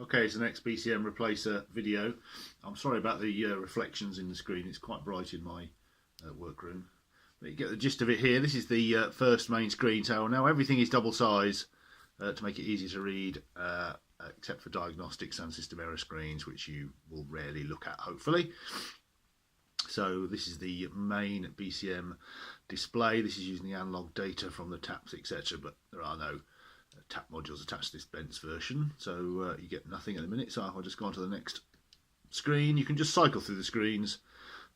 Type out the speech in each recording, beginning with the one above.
Okay, it's the next BCM Replacer video. I'm sorry about the reflections in the screen. It's quite bright in my workroom. But you get the gist of it here. This is the first main screen. So now everything is double size to make it easy to read, except for diagnostics and system error screens, which you will rarely look at, hopefully. So this is the main BCM display. This is using the analog data from the taps, etc. But there are no tap modules attached to this Bent's version, so you get nothing at the minute. So if I just go on to the next screen, you can just cycle through the screens.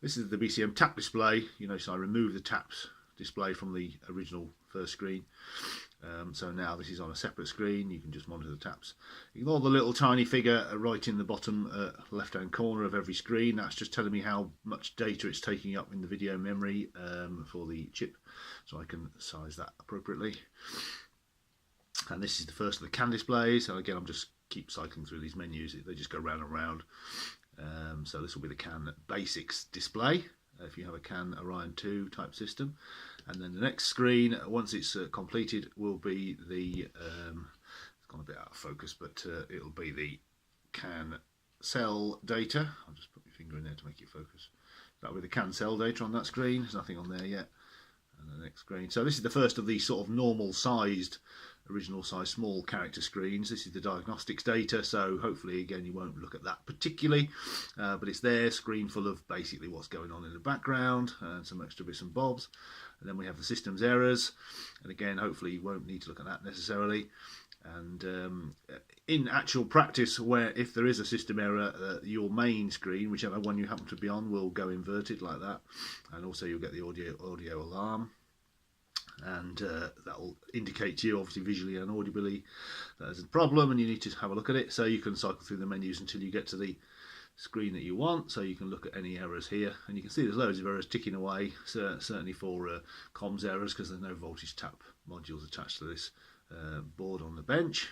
This is the BCM tap display. You notice I removed the taps display from the original first screen. So now this is on a separate screen. You can just monitor the taps. Ignore the little tiny figure right in the bottom left hand corner of every screen. That's just telling me how much data it's taking up in the video memory for the chip, so I can size that appropriately. And this is the first of the CAN displays. So again, I'm just keep cycling through these menus. They just go round and round. So this will be the CAN basics display if you have a CAN Orion 2 type system. And then the next screen, once it's completed, will be the it's gone a bit out of focus, but it'll be the CAN cell data. I'll just put my finger in there to make it focus. That'll be the CAN cell data on that screen. There's nothing on there yet. And the next screen. So this is the first of these sort of normal sized, original size small character screens. This is the diagnostics data, so hopefully again you won't look at that particularly, but it's there, screen full of basically what's going on in the background and some extra bits and bobs. And then we have the system's errors, and again hopefully you won't need to look at that necessarily. And in actual practice, where if there is a system error, your main screen, whichever one you happen to be on, will go inverted like that, and also you'll get the audio alarm, and that will indicate to you, obviously visually and audibly, that there's a problem and you need to have a look at it. So you can cycle through the menus until you get to the screen that you want, so you can look at any errors here, and you can see there's loads of errors ticking away, certainly for comms errors, because there's no voltage tap modules attached to this board on the bench.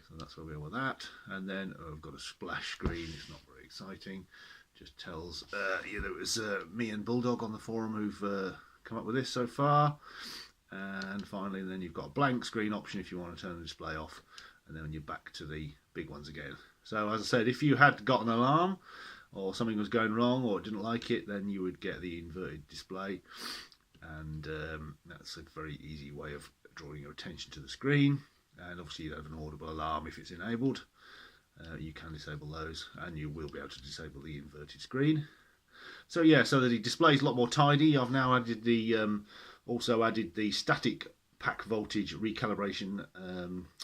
So that's where we are with that. And then I've got a splash screen. It's not very exciting, just tells you that it was me and Bulldog on the forum who've come up with this so far. And finally then you've got a blank screen option if you want to turn the display off, and then you're back to the big ones again. So as I said, if you had got an alarm or something was going wrong or didn't like it, then you would get the inverted display, and that's a very easy way of drawing your attention to the screen. And obviously you have an audible alarm if it's enabled. You can disable those, and you will be able to disable the inverted screen. So yeah, so the display is a lot more tidy. I've now added the also added the static pack voltage recalibration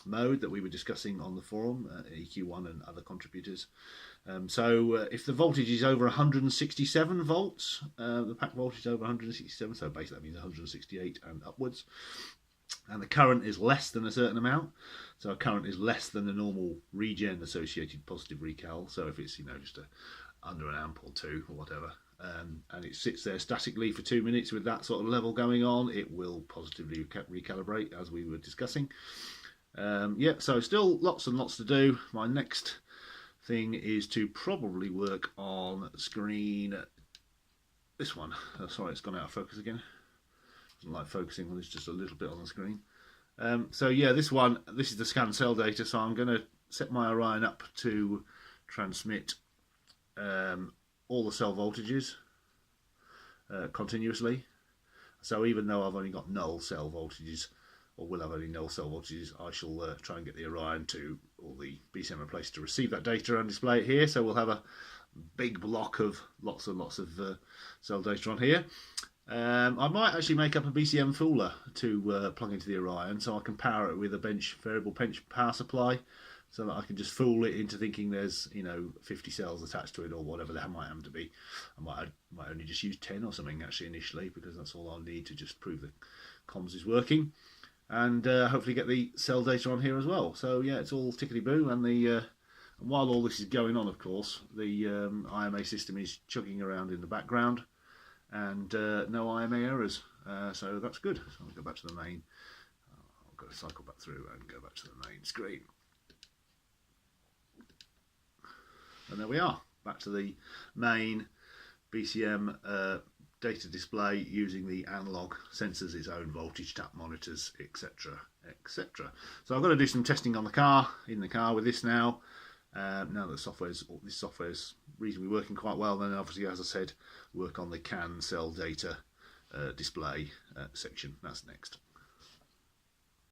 mode that we were discussing on the forum, EQ1 and other contributors. So if the voltage is over 167 volts, the pack voltage is over 167, so basically that means 168 and upwards, and the current is less than a certain amount, so a current is less than the normal regen associated positive recal. So if it's, you know, just under an amp or two or whatever, and it sits there statically for 2 minutes with that sort of level going on, it will positively recalibrate, as we were discussing. Yeah, so still lots and lots to do. My next thing is to probably work on screen, this one. Sorry, it's gone out of focus again. Doesn't like focusing when there's just a little bit on the screen. So yeah, this one, this is the scan cell data, so I'm going to set my Orion up to transmit all the cell voltages continuously. So even though I've only got null cell voltages, or will have only null cell voltages, I shall try and get the Orion to, or the BCM Replacer, to receive that data and display it here. So we'll have a big block of lots and lots of cell data on here. I might actually make up a BCM fooler to plug into the Orion, so I can power it with a variable bench power supply, so that I can just fool it into thinking there's, you know, 50 cells attached to it or whatever that might happen to be. I might only just use 10 or something actually initially, because that's all I'll need to just prove the comms is working, and hopefully get the cell data on here as well. So yeah, it's all tickety-boo, and and while all this is going on, of course, the IMA system is chugging around in the background, and no IMA errors, so that's good. So I'll go back to the main. I'll go cycle back through and go back to the main screen. And there we are, back to the main BCM data display using the analog sensors, its own voltage tap monitors, etc. etc. So I've got to do some testing on the car, in the car with this now. Now that this software's reasonably working quite well, then obviously, as I said, work on the CAN cell data display section. That's next.